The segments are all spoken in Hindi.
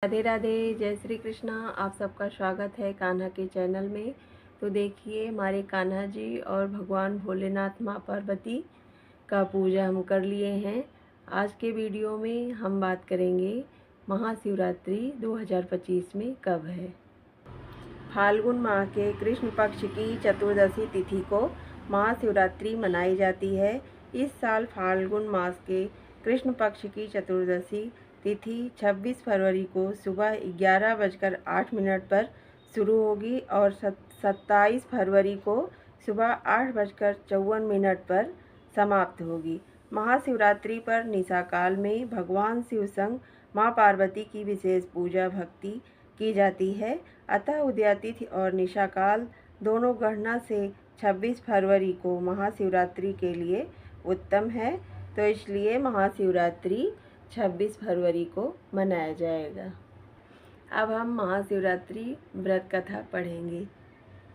राधे राधे, जय श्री कृष्णा। आप सबका स्वागत है कान्हा के चैनल में। तो देखिए, हमारे कान्हा जी और भगवान भोलेनाथ माँ पार्वती का पूजा हम कर लिए हैं। आज के वीडियो में हम बात करेंगे महाशिवरात्रि 2025 में कब है। फाल्गुन माह के कृष्ण पक्ष की चतुर्दशी तिथि को महाशिवरात्रि मनाई जाती है। इस साल फाल्गुन मास के कृष्ण पक्ष की चतुर्दशी तिथि 26 फरवरी को सुबह 11:08 पर शुरू होगी और 27 फरवरी को सुबह 8:54 पर समाप्त होगी। महाशिवरात्रि पर निशा काल में भगवान शिव संग माँ पार्वती की विशेष पूजा भक्ति की जाती है। अतः उदया तिथि और निशा काल दोनों गणना से 26 फरवरी को महाशिवरात्रि के लिए उत्तम है। तो इसलिए महाशिवरात्रि 26 फरवरी को मनाया जाएगा। अब हम महाशिवरात्रि व्रत कथा पढ़ेंगे।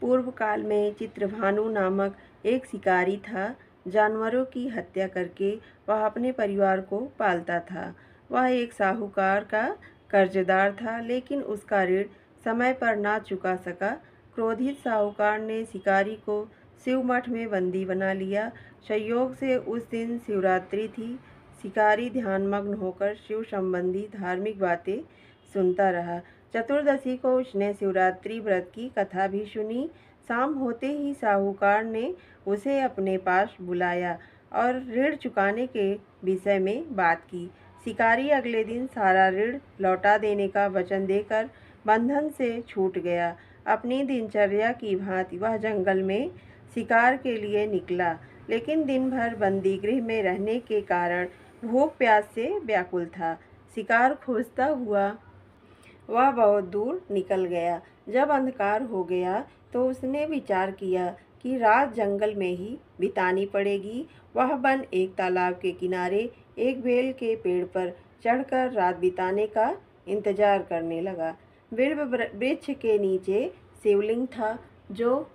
पूर्व काल में चित्रभानु नामक एक शिकारी था। जानवरों की हत्या करके वह अपने परिवार को पालता था। वह एक साहूकार का कर्जदार था, लेकिन उसका ऋण समय पर ना चुका सका। क्रोधित साहूकार ने शिकारी को शिव मठ में बंदी बना लिया। संयोग से उस दिन शिवरात्रि थी। शिकारी ध्यानमग्न होकर शिव संबंधी धार्मिक बातें सुनता रहा। चतुर्दशी को उसने शिवरात्रि व्रत की कथा भी सुनी। शाम होते ही साहूकार ने उसे अपने पास बुलाया और ऋण चुकाने के विषय में बात की। शिकारी अगले दिन सारा ऋण लौटा देने का वचन देकर बंधन से छूट गया। अपनी दिनचर्या की भांति वह जंगल में शिकार के लिए निकला, लेकिन दिन भर बंदी गृह में रहने के कारण भूख प्यास से व्याकुल था। शिकार खोजता हुआ वह बहुत दूर निकल गया। जब अंधकार हो गया तो उसने विचार किया कि रात जंगल में ही बितानी पड़ेगी। वह वन एक तालाब के किनारे एक बेल के पेड़ पर चढ़कर रात बिताने का इंतजार करने लगा। बिल्व वृक्ष के नीचे शिवलिंग था, जो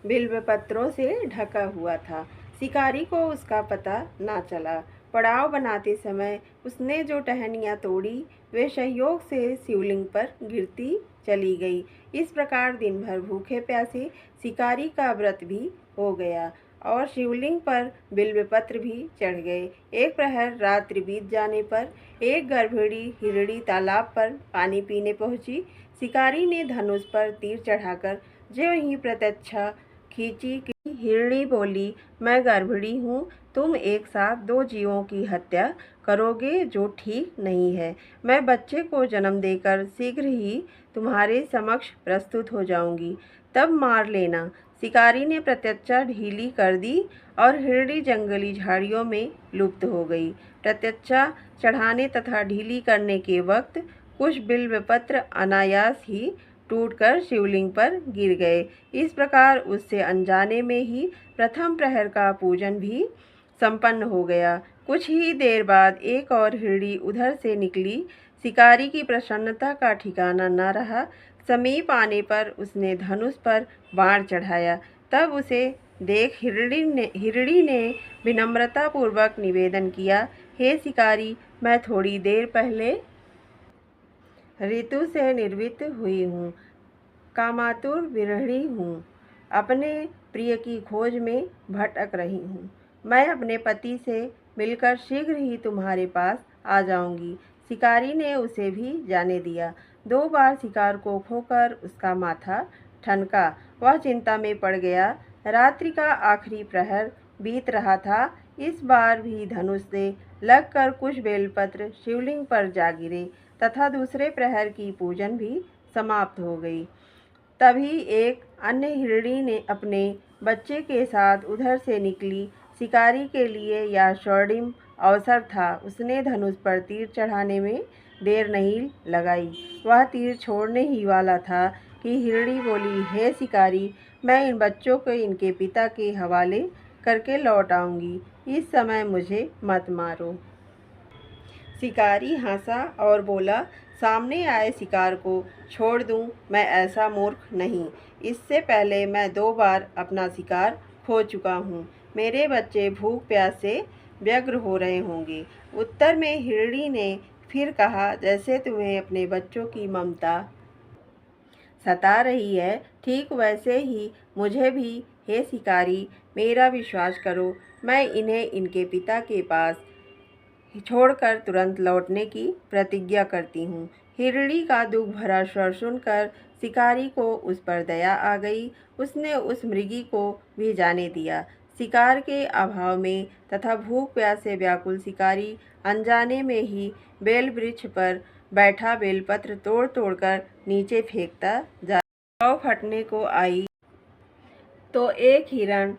बिल्व पत्रों से ढका हुआ था। शिकारी को उसका पता ना चला। पड़ाव बनाते समय उसने जो टहनियाँ तोड़ी वे संयोग से शिवलिंग पर गिरती चली गई। इस प्रकार दिन भर भूखे प्यासे शिकारी का व्रत भी हो गया और शिवलिंग पर बिल्वपत्र भी चढ़ गए। एक प्रहर रात्रि बीत जाने पर एक गर्भिणी हिरणी तालाब पर पानी पीने पहुंची। शिकारी ने धनुष पर तीर चढ़ाकर जो ही प्रत्यक्षा खींची कि हिरणी बोली, मैं गर्भिणी हूँ, तुम एक साथ दो जीवों की हत्या करोगे, जो ठीक नहीं है। मैं बच्चे को जन्म देकर शीघ्र ही तुम्हारे समक्ष प्रस्तुत हो जाऊंगी, तब मार लेना। शिकारी ने प्रत्यक्षा ढीली कर दी और हिरणी जंगली झाड़ियों में लुप्त हो गई। प्रत्यक्षा चढ़ाने तथा ढीली करने के वक्त कुछ बिल्वपत्र अनायास ही टूटकर शिवलिंग पर गिर गए। इस प्रकार उससे अनजाने में ही प्रथम प्रहर का पूजन भी संपन्न हो गया। कुछ ही देर बाद एक और हिरणी उधर से निकली। शिकारी की प्रसन्नता का ठिकाना न रहा। समीप आने पर उसने धनुष पर बाण चढ़ाया। तब उसे देख हिरणी ने विनम्रतापूर्वक निवेदन किया, हे शिकारी, मैं थोड़ी देर पहले ऋतु से निर्वृत्त हुई हूँ, कामातुर विरहिणी हूँ, अपने प्रिय की खोज में भटक रही हूँ। मैं अपने पति से मिलकर शीघ्र ही तुम्हारे पास आ जाऊंगी। शिकारी ने उसे भी जाने दिया। 2 बार शिकार को खोकर उसका माथा ठनका। वह चिंता में पड़ गया। रात्रि का आखिरी प्रहर बीत रहा था। इस बार भी धनुष से लगकर कुछ बेलपत्र शिवलिंग पर जा गिरे तथा दूसरे प्रहर की पूजन भी समाप्त हो गई। तभी एक अन्य हिरणी ने अपने बच्चे के साथ उधर से निकली। शिकारी के लिए यह स्वर्णिम अवसर था। उसने धनुष पर तीर चढ़ाने में देर नहीं लगाई। वह तीर छोड़ने ही वाला था कि हिरणी बोली, हे शिकारी, मैं इन बच्चों को इनके पिता के हवाले करके लौट आऊँगी। इस समय मुझे मत मारो। शिकारी हंसा और बोला, सामने आए शिकार को छोड़ दूं, मैं ऐसा मूर्ख नहीं। इससे पहले मैं 2 बार अपना शिकार खो चुका हूँ। मेरे बच्चे भूख प्यास से व्यग्र हो रहे होंगे। उत्तर में हिरणी ने फिर कहा, जैसे तुम्हें अपने बच्चों की ममता सता रही है, ठीक वैसे ही मुझे भी। हे शिकारी, मेरा विश्वास करो, मैं इन्हें इनके पिता के पास छोड़कर तुरंत लौटने की प्रतिज्ञा करती हूँ। हिरणी का दुख भरा स्वर सुनकर शिकारी को उस पर दया आ गई। उसने उस मृगी को भी जाने दिया। शिकार के अभाव में तथा भूख प्यास से व्याकुल शिकारी अनजाने में ही बेल वृक्ष पर बैठा बेलपत्र तोड़ तोड़कर नीचे फेंकता जा। हवा फटने को आई तो एक हिरण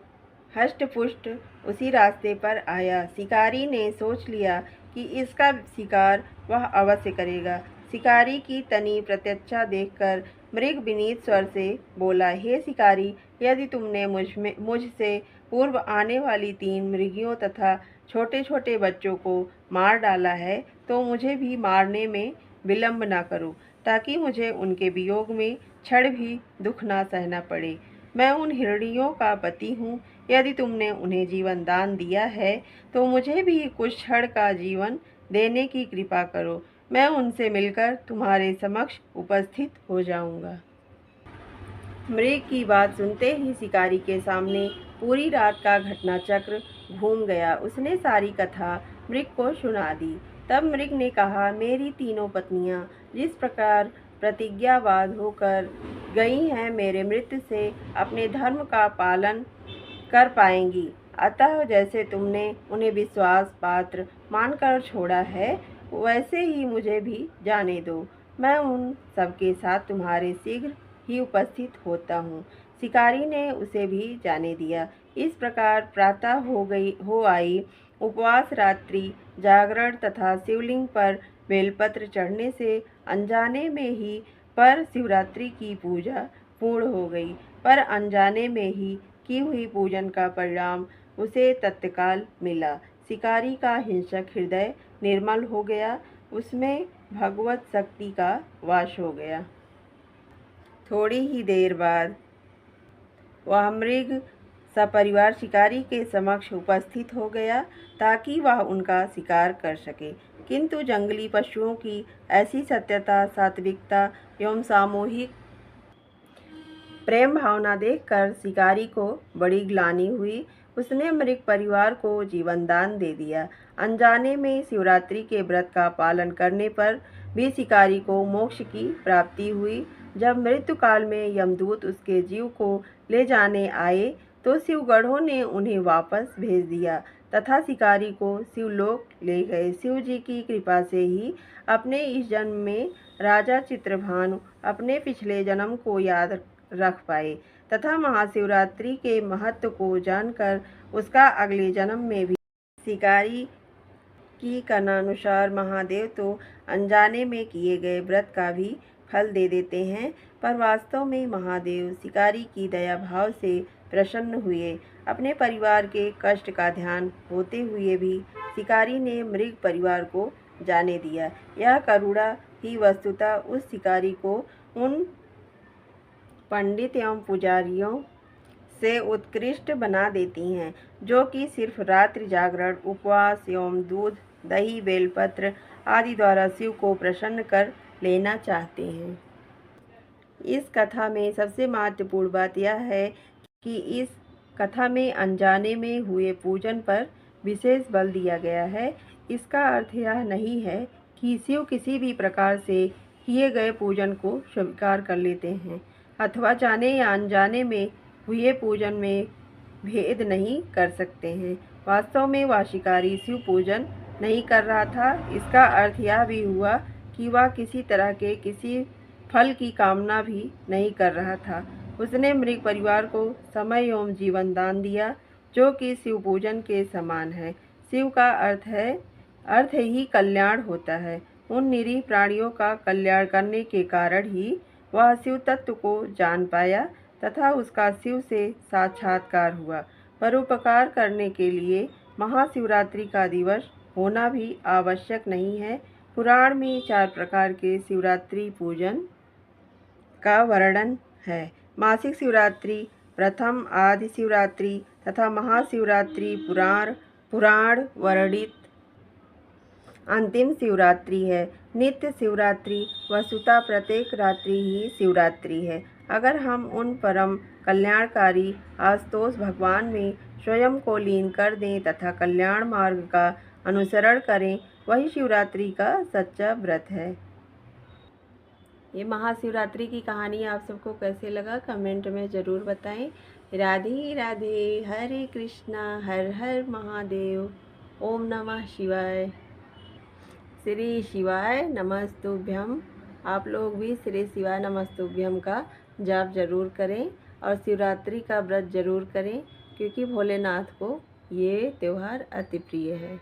हष्ट-पुष्ट उसी रास्ते पर आया। शिकारी ने सोच लिया कि इसका शिकार वह अवश्य करेगा। शिकारी की तनी प्रत्यक्षा देखकर मृग विनीत स्वर से बोला, हे शिकारी, यदि तुमने मुझसे पूर्व आने वाली 3 मृगियों तथा छोटे छोटे बच्चों को मार डाला है, तो मुझे भी मारने में विलंब न करो, ताकि मुझे उनके वियोग में क्षण भी दुख न सहना पड़े। मैं उन हिरणियों का पति हूँ। यदि तुमने उन्हें जीवन दान दिया है, तो मुझे भी कुछ क्षण का जीवन देने की कृपा करो। मैं उनसे मिलकर तुम्हारे समक्ष उपस्थित हो जाऊंगा। मृग की बात सुनते ही शिकारी के सामने पूरी रात का घटना चक्र घूम गया। उसने सारी कथा मृग को सुना दी। तब मृग ने कहा, मेरी तीनों पत्नियां जिस प्रकार प्रतिज्ञाबद्ध होकर गई हैं, मेरे मृत्यु से अपने धर्म का पालन कर पाएंगी। अतः जैसे तुमने उन्हें विश्वास पात्र मानकर छोड़ा है, वैसे ही मुझे भी जाने दो। मैं उन सबके साथ तुम्हारे शीघ्र ही उपस्थित होता हूँ। शिकारी ने उसे भी जाने दिया। इस प्रकार प्रातः हो आई। उपवास, रात्रि जागरण तथा शिवलिंग पर बेलपत्र चढ़ने से अनजाने में ही पर शिवरात्रि की पूजा पूर्ण हो गई। पर अनजाने में ही की हुई पूजन का परिणाम उसे तत्काल मिला। शिकारी का हिंसक हृदय निर्मल हो गया, उसमें भगवत शक्ति का वास हो गया। थोड़ी ही देर बाद वह मृग सपरिवार शिकारी के समक्ष उपस्थित हो गया, ताकि वह उनका शिकार कर सके। किंतु जंगली पशुओं की ऐसी सत्यता, सात्विकता एवं सामूहिक प्रेम भावना देखकर शिकारी को बड़ी ग्लानि हुई। उसने मृग परिवार को जीवन दान दे दिया। अनजाने में शिवरात्रि के व्रत का पालन करने पर भी शिकारी को मोक्ष की प्राप्ति हुई। जब मृत्यु काल में यमदूत उसके जीव को ले जाने आए, तो शिवगणों ने उन्हें वापस भेज दिया तथा शिकारी को शिवलोक ले गए। शिव जी की कृपा से ही अपने इस जन्म में राजा चित्रभानु अपने पिछले जन्म को याद रख पाए तथा महाशिवरात्रि के महत्व को जानकर उसका अगले जन्म में भी शिकारी की कथनानुसार महादेव तो अनजाने में किए गए व्रत का भी फल दे देते हैं, पर वास्तव में महादेव शिकारी की दया भाव से प्रसन्न हुए। अपने परिवार के कष्ट का ध्यान होते हुए भी शिकारी ने मृग परिवार को जाने दिया। यह करुणा ही वस्तुतः उस शिकारी को उन पंडित एवं पुजारियों से उत्कृष्ट बना देती हैं, जो कि सिर्फ रात्रि जागरण, उपवास एवं दूध, दही, बेलपत्र आदि द्वारा शिव को प्रसन्न कर लेना चाहते हैं। इस कथा में सबसे महत्वपूर्ण बात यह है कि इस कथा में अनजाने में हुए पूजन पर विशेष बल दिया गया है। इसका अर्थ यह नहीं है कि शिव किसी भी प्रकार से किए गए पूजन को स्वीकार कर लेते हैं अथवा जाने या अनजाने में हुए पूजन में भेद नहीं कर सकते हैं। वास्तव में वह शिकारी शिव पूजन नहीं कर रहा था। इसका अर्थ यह भी हुआ कि वह किसी तरह के किसी फल की कामना भी नहीं कर रहा था। उसने मृग परिवार को समय एवं जीवन दान दिया, जो कि शिव पूजन के समान है। शिव का अर्थ ही कल्याण होता है। उन निरीह प्राणियों का कल्याण करने के कारण ही वह शिव तत्व को जान पाया तथा उसका शिव से साक्षात्कार हुआ। परोपकार करने के लिए महाशिवरात्रि का दिवस होना भी आवश्यक नहीं है। पुराण में 4 प्रकार के शिवरात्रि पूजन का वर्णन है। मासिक शिवरात्रि, प्रथम आदि शिवरात्रि तथा महाशिवरात्रि पुराण वर्णित अंतिम शिवरात्रि है। नित्य शिवरात्रि वस्तुतः प्रत्येक रात्रि ही शिवरात्रि है। अगर हम उन परम कल्याणकारी आशुतोष भगवान में स्वयं को लीन कर दें तथा कल्याण मार्ग का अनुसरण करें, वही शिवरात्रि का सच्चा व्रत है। ये महाशिवरात्रि की कहानी आप सबको कैसे लगा कमेंट में ज़रूर बताएं। राधे राधे, हरे कृष्णा, हर हर महादेव, ओम नमः शिवाय, श्री शिवाय नमस्तुभ्यम। आप लोग भी श्री शिवाय नमस्तुभ्यम का जाप जरूर करें और शिवरात्रि का व्रत जरूर करें, क्योंकि भोलेनाथ को ये त्यौहार अति प्रिय है।